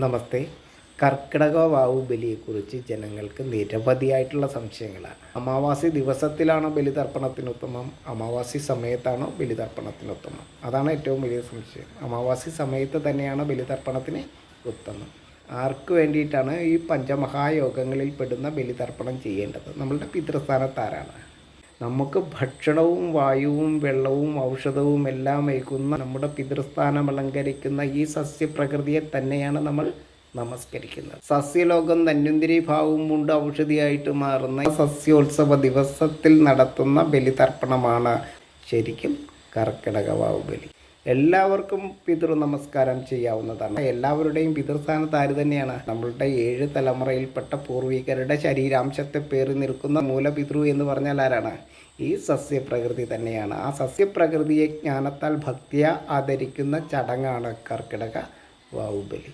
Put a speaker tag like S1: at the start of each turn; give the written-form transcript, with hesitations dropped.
S1: നമസ്തേ. കർക്കിടക വാവു ബലിയെക്കുറിച്ച് ജനങ്ങൾക്ക് നിരവധിയായിട്ടുള്ള സംശയങ്ങളാണ്. അമാവാസി ദിവസത്തിലാണോ ബലിതർപ്പണത്തിനുത്തമം, അമാവാസി സമയത്താണോ ബലിതർപ്പണത്തിനുത്തമം? അതാണ് ഏറ്റവും വലിയ സംശയം. അമാവാസി സമയത്ത് തന്നെയാണ് ബലിതർപ്പണത്തിന് ഉത്തമം. ആർക്ക് വേണ്ടിയിട്ടാണ് ഈ പഞ്ചമഹായോഗങ്ങളിൽ പെടുന്ന ബലിതർപ്പണം ചെയ്യേണ്ടത്? നമ്മളുടെ പിതൃസ്ഥാനത്താരാണ്? നമുക്ക് ഭക്ഷണവും വായുവും വെള്ളവും ഔഷധവും എല്ലാം ഏകുന്ന നമ്മുടെ പിതൃസ്ഥാനം അലങ്കരിക്കുന്ന ഈ സസ്യപ്രകൃതിയെ തന്നെയാണ് നമ്മൾ നമസ്കരിക്കുന്നത്. സസ്യലോകം ധന്വന്തരി ഭാവവും കൊണ്ട് ഔഷധിയായിട്ട് മാറുന്ന സസ്യോത്സവ ദിവസത്തിൽ നടത്തുന്ന ബലിതർപ്പണമാണ് ശരിക്കും കർക്കിടക വാവു ബലി. എല്ലാവർക്കും പിതൃ നമസ്കാരം ചെയ്യാവുന്നതാണ്. എല്ലാവരുടെയും പിതൃസ്ഥാനത്ത് ആര് തന്നെയാണ്? നമ്മളുടെ 7 തലമുറയിൽപ്പെട്ട പൂർവികരുടെ ശരീരാംശത്തെ പേറി നിൽക്കുന്ന മൂലപിതൃ എന്ന് പറഞ്ഞാൽ ആരാണ്? ഈ സസ്യപ്രകൃതി തന്നെയാണ്. ആ സസ്യപ്രകൃതിയെ ജ്ഞാനത്താൽ ഭക്തിയ ആദരിക്കുന്ന ചടങ്ങാണ് കർക്കിടക വാവു ബലി.